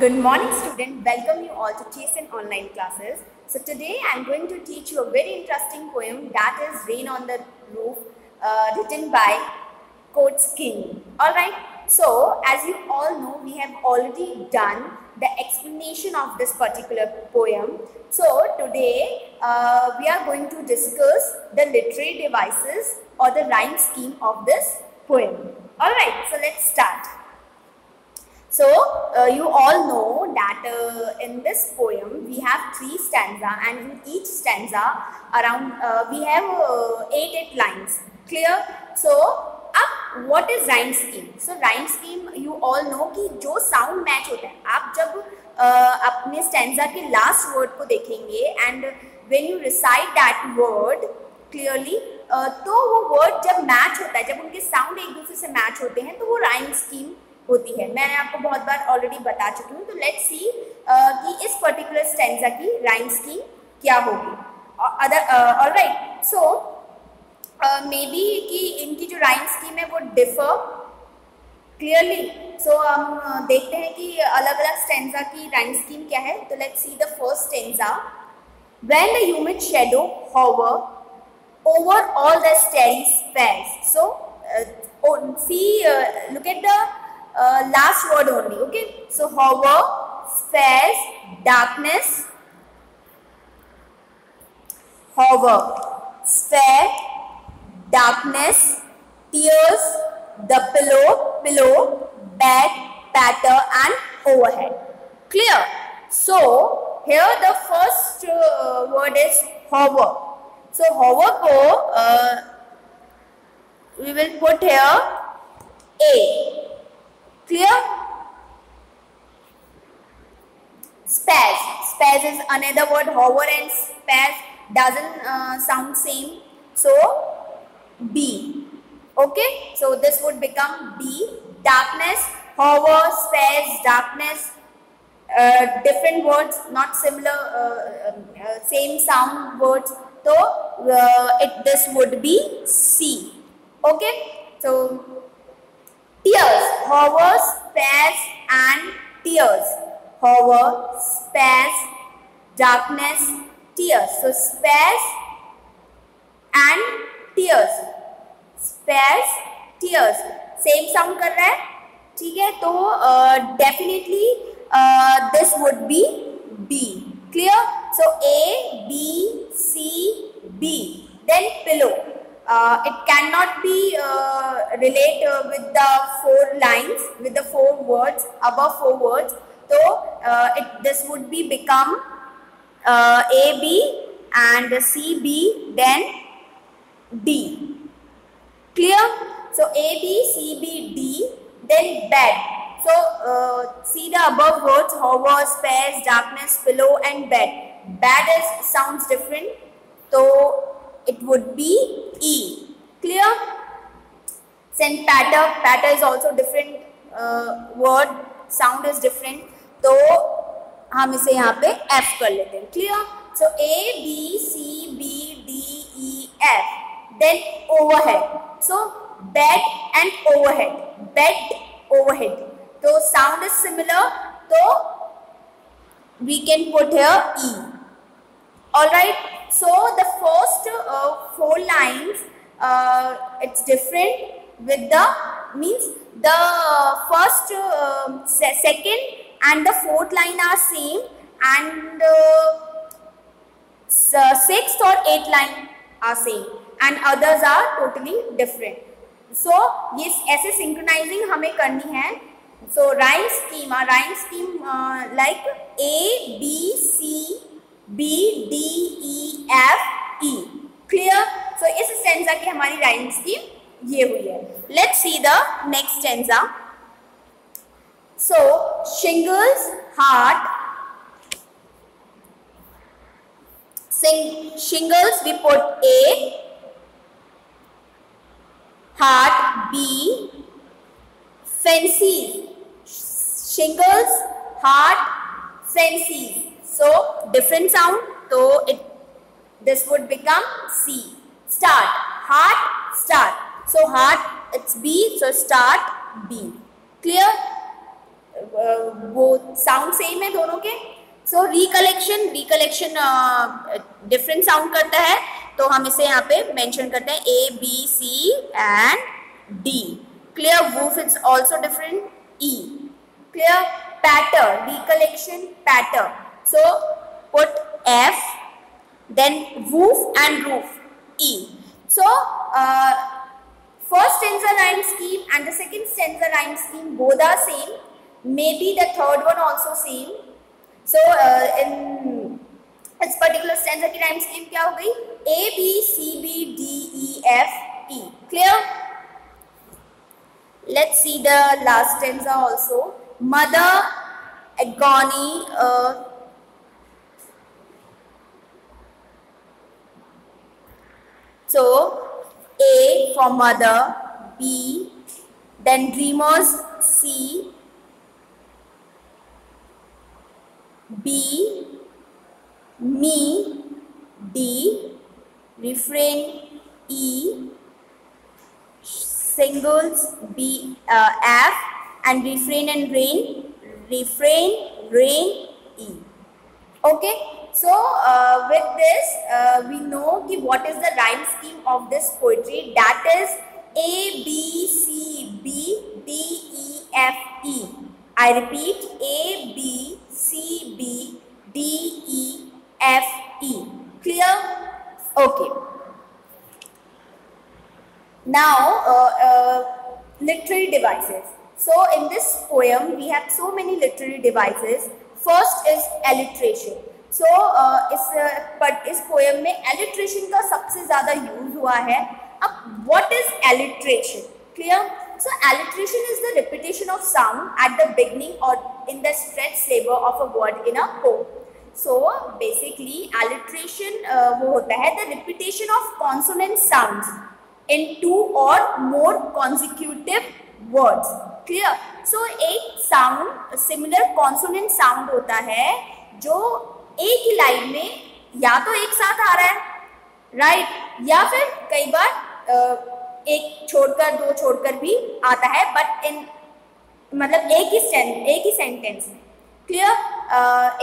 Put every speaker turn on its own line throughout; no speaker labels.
Good morning student, welcome you all to TSN online classes. So today I am going to teach you a very interesting poem that is Rain on the Roof written by Coates King. Alright, so as you all know we have already done the explanation of this particular poem. So today we are going to discuss the literary devices or the rhyme scheme of this poem. Alright, so let's start. So, you all know that in this poem we have 3 stanza, and in each stanza around we have 8 lines. Clear? So, अब what is rhyme scheme? So, rhyme scheme you all know कि जो sound match होता है, आप जब अपने stanza के last word को देखेंगे and when you recite that word clearly, तो वो word जब match होता है, जब उनके sound एक दूसरे से match होते हैं, तो वो rhyme scheme होती है. मैंने आपको बहुत बार ऑलरेडी बता चुकी हूँ. तो लेट्स सी कि इस पर्टिकुलर स्टैंजा की राइम स्कीम क्या होगी. ऑलराइट, सो मे बी कि इनकी जो राइम स्कीम है वो डिफर क्लियरली. सो हम देखते हैं कि अलग अलग स्टैंजा की राइम स्कीम क्या है. तो let's see the first stanza. When the human shadow hover over all the starry spheres. So see, look at the last word only. Okay, so hover, spheres, darkness, hover, sphere, darkness, tears, the pillow, bed, patter and overhead. Clear? So here the first word is hover. So hover ko we will put here A. Clear? Spares. Spares is another word. Hover and spares doesn't sound same. So B. Okay. So this would become B. Darkness. Hover, spares, darkness. Different words, not similar, same sound words. So this would be C. Okay. So tears, hover, spares and tears. Hover, spares, darkness, tears. So spares and tears. Spares, tears. Same sound कर रहा है, ठीक है. तो definitely this would be B. Clear? So A, B, C, B. Then pillow. It cannot be relate with the 4 lines, with the 4 words, above 4 words. So this would be become A, B and C, B, then D. Clear? So A, B, C, B, D, then bed. So see the above words, hover, spares, darkness, pillow and bed. Bed sounds different. So it would be E. Clear? Then patter. Patter is also different word. Sound is different. तो हम इसे यहाँ पे F कर लेते हैं. Clear? So A, B, C, B, D, E, F. Then overhead. So bed and overhead. Bed, overhead. So sound is similar. So we can put here E. Alright. So the first 4 lines, it's different with the, means the first, second and the 4th line are same, and 6th or 8th line are same, and others are totally different. So ये ऐसे synchronizing हमें करनी है. So rhyme scheme like A, B, C, B, D, E, F, E. Clear? So इस stanza की हमारी rhyme scheme ये हुई है. Let's see the next stanza. So shingles, heart. Shingles we put A, heart B, fancies. Shingles, heart, fancies. So different sound. So this would become C. Start, heart, start. So heart it's B. So start B. Clear? वो sound same है दोनों के. सो recollection different sound करता है, तो हम इसे यहाँ पे मेंशन करते हैं A, B, C and D. Clear? Woof is also different. E. Clear? Patter, recollection, patter. So put F, then woof and roof, E. So first stanza rhyme scheme and the second stanza rhyme scheme both are same. Maybe the third one also same. So in इस particular stanza की rhyme scheme क्या हो गई? A, B, C, B, D, E, F, E. Clear? Let's see the last stanza also. Mother, agony, so A for mother, B, then dreamers, C, B, me, D, refrain, E, singles, B, F, and refrain and rain, E. Okay, so with this we know ki what is the rhyme scheme of this poetry, that is A, B, C, B, D, E, F, E. I repeat, A, B, C, B, D, E, F, E. Clear? Okay. Now literary devices. So in this poem we have so many literary devices. First is alliteration. So इस poem में alliteration का सबसे ज़्यादा use हुआ है. अब what is alliteration? Clear? So alliteration is the repetition of sound at the beginning or in the stretch syllable of a word in a poem. So basically alliteration वो होता है the repetition of consonant sounds in two or more consecutive words. Clear? So एक sound similar consonant sound होता है जो एक ही line में या तो एक साथ आ रहा है, राइट, या फिर कई बार एक छोड़कर दो छोड़कर भी आता है, बट इन मतलब एक ही सेंटेंस में. क्लियर?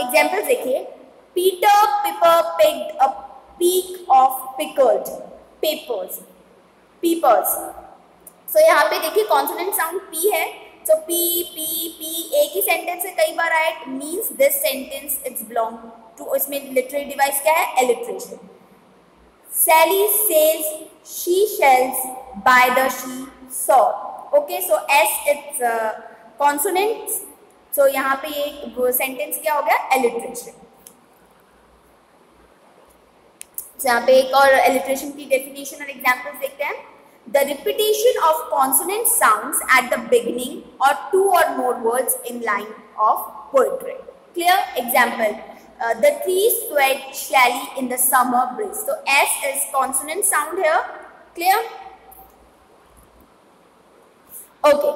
एग्जाम्पल्स देखिए. Peter Piper picked a peck of pickled peppers. So यहाँ पे देखिए कॉन्सोनेंट साउंड पी है, सो पी पी पी एक ही सेंटेंस से कई बार आए, it means this sentence it's belong to, इसमें लिटरेरी डिवाइस क्या है? Alliteration. Sally sails she shells by the seashore. Okay, so S it's consonants. So यहाँ पे ये सेंटेंस क्या हो गया? एलिट्रेशन. So यहाँ पे एक और एलिट्रेशन की डेफिनेशन और एग्जांपल्स देखते हैं. The repetition of consonant sounds at the beginning or two or more words in line of poetry. Clear? Example. The trees swayed shyly in the summer breeze. So S is consonant sound here. Clear? Okay.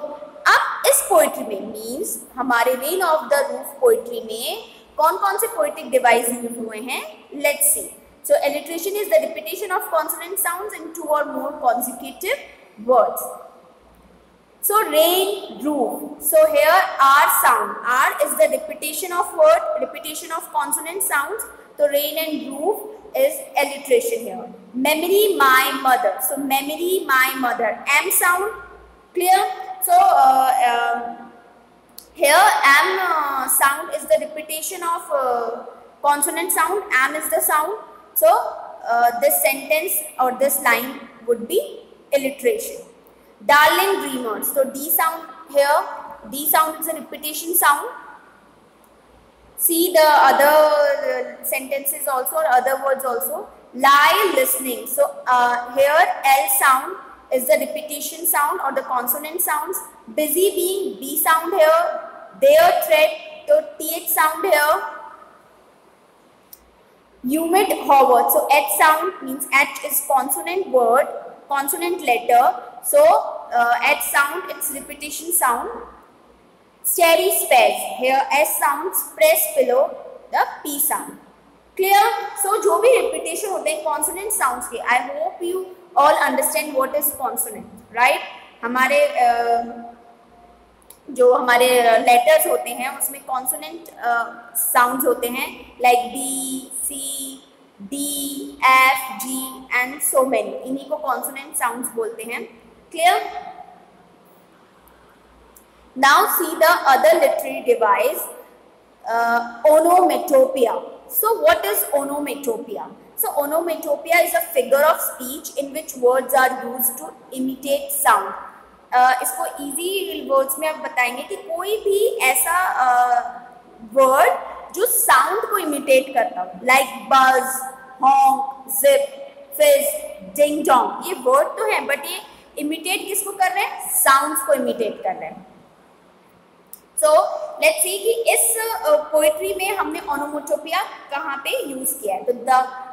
अब इस poetry में means हमारे rain of the roof poetry में कौन कौन से poetic device use हुए हैं? Let's see. So alliteration is the repetition of consonant sounds in two or more consecutive words. So rain, roof. So here R sound. R is the repetition of word, repetition of consonant sounds. So rain and roof is alliteration here. Memory, my mother. So memory, my mother. M sound. Clear? So here M sound is the repetition of consonant sound. M is the sound. So this sentence or this line would be alliteration. Darling dreamers. So D sound here. D sound is a repetition sound. See the other sentences also or other words also. Lie listening. So here L sound is the repetition sound or the consonant sounds. Busy being, B sound here. Their thread, so TH sound here. Humid hover. So H sound means H is consonant word, consonant letter. So H sound, it's repetition sound. Cherry space. Here S sounds press below the P sound. Clear? So जो भी repetition होते हैं consonant sounds के. I hope you all understand what is consonant, right? हमारे जो हमारे letters होते हैं उसमें कॉन्सोनेंट साउंड्स होते हैं, like B, C, D, F, G and so many, इन्हीं को कॉन्सोनेंट साउंड्स बोलते हैं। Clear? Now see the other literary device, onomatopoeia. So what is onomatopoeia? So onomatopoeia is a figure of speech in which words are used to imitate sound. इसको easy words में आप बताएंगे कि कोई भी ऐसा वर्ड जो साउंड को इमिटेट करता हो, लाइक बज, हॉन्क, जिप, फिज, डिंग डोंग, ये वर्ड तो है बट ये इमिटेट किसको कर रहे हैं? साउंड्स को इमिटेट कर रहे हैं। सो लेट्स सी कि इस पोएट्री में हमने ओनोमोटोपिया कहाँ पे यूज किया है। तो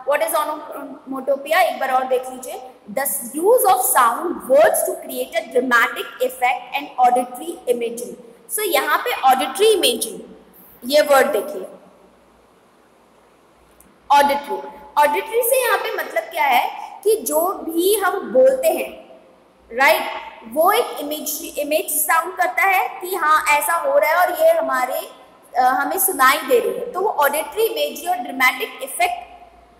व्हाट इज ओनोमोटोपिया, एक बार और देख लीजिए। The use of sound words to create a dramatic effect and auditory imaging. So यहाँ पे ऑडिटरी इमेजिंग, ये वर्ड देखिए, ऑडिटरी। ऑडिटरी से यहाँ पे मतलब क्या है कि जो भी हम बोलते हैं, राइट, वो एक इमेज साउंड करता है कि हाँ ऐसा हो रहा है और ये हमें सुनाई दे रही है। तो वो ऑडिटरी इमेज और ड्रामेटिक इफेक्ट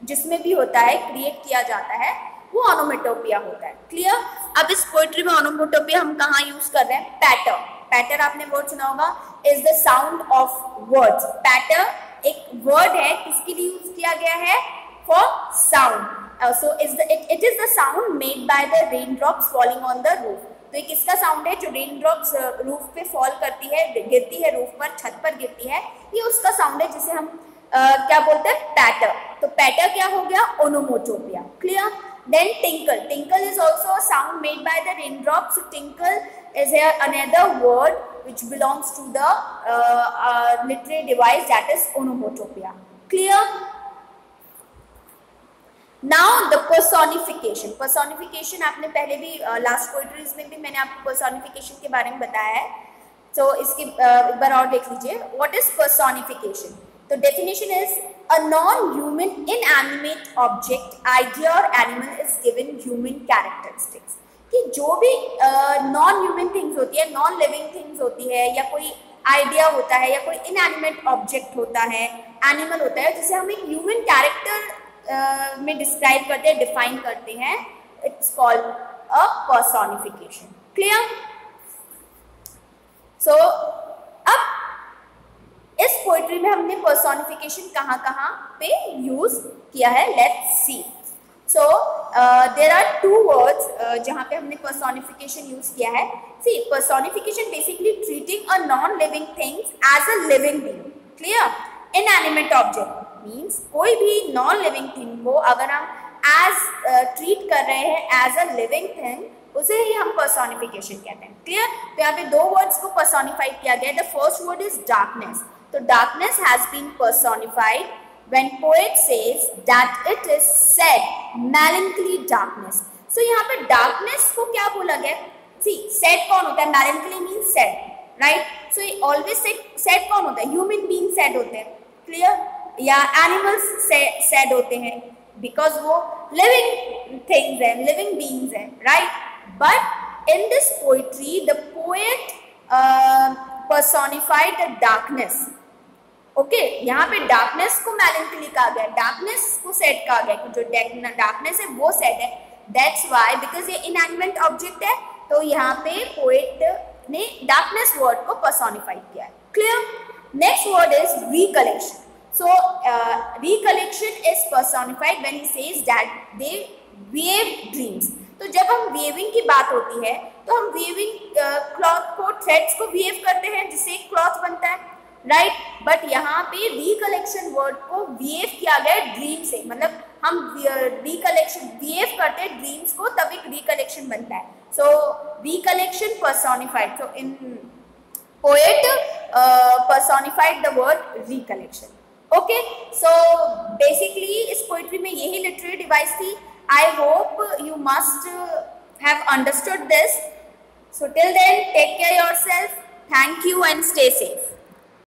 जिसमें भी होता है, क्रिएट किया जाता है, वो ओनोमेटोपिया होता है। क्लियर? अब इस पोएट्री में ओनोमेटोपिया हम कहाँ यूज कर रहे हैं? पैटर। पैटर आपने वर्ड सुना होगा, is the sound of words. Patter एक वर्ड है, किसके लिए यूज किया गया है? For sound. So it is the sound made by the raindrops falling on the roof. तो ये किसका साउंड है? जो रेनड्रॉप्स रूफ पे फॉल करती है, गिरती है रूफ पर, छत पर गिरती है, ये उसका साउंड है जिसे हम क्या बोलते हैं? पैटर। तो पैटर क्या हो गया? Onomatopoeia. Clear? Then tinkle. Tinkle is also a sound made by the raindrops. Tinkle is another word which belongs to the literary device, that is onomatopoeia. Clear? Now the personification. Personification आपने पहले भी last poetries में भी मैंने आपको personification के बारे में बताया है, तो इसके एक बार और देख लीजिए। What is personification? तो definition is a non-human inanimate object, idea or animal is given human characteristics. कि जो भी नॉन ह्यूमन थिंग्स होती है, नॉन लिविंग थिंग्स होती है, या कोई आइडिया होता है, या कोई इनएनिमेट ऑब्जेक्ट होता है, एनिमल होता है, जिसे हम एक ह्यूमन कैरेक्टर में डिस्क्राइब करते हैं, डिफाइन करते हैं, it's called a personification. Clear? So अब इस पोएट्री में हमने पर्सोनिफिकेशन कहाँ कहाँ पे यूज किया है, let's see. So there are two words जहाँ पे हमने personification यूज किया है। See, personification basically treating a non-living things as a living being. Clear? Inanimate object means कोई भी non-living thing को अगर हम as treat कर रहे हैं as a living thing, उसे ही हम personification कहते हैं। Clear? तो यहाँ पे दो words को personified किया गया है। The first word is darkness. तो darkness has been personified when poet says that it is said melancholy darkness. So यहाँ पे darkness को क्या बोला गया? See, said कौन होता है? Melancholy means sad, right? So always sad कौन होता है? Human beings sad होते हैं, clear? या animals sad होते हैं because वो living things हैं, living beings हैं, right? But in this poetry, the poet personified the darkness. Okay, यहाँ पे डार्कनेस को मेलैंकोली कहा गया, डार्कनेस को सेड कहा गया कि जो डार्कनेस है वो सेड है। दैट्स व्हाई, बिकॉज ये इनएनिमेट ऑब्जेक्ट है, तो यहाँ पे पोएट ने डार्कनेस वर्ड को पर्सोनिफाइड किया है। Clear? Next word is recollection. So recollection is personified when he says that they wave dreams. तो जब हम वेविंग की बात होती है तो हम वेविंग क्लॉथ को, थ्रेड्स को वेव करते हैं जिससे एक क्लॉथ बनता है, राइट? बट यहाँ पे रिकलेक्शन वर्ड को वेव किया गया ड्रीम से, मतलब हम रिकलेक्शन वेव करते हैं ड्रीम्स को, तब एक रिकलेक्शन बनता है। So recollection personified, so in poet personified the word recollection. Okay, so basically इस पोएट्री में यही लिटरेरी डिवाइस थी। I hope you must have understood this. So till then take care yourself, thank you and stay safe.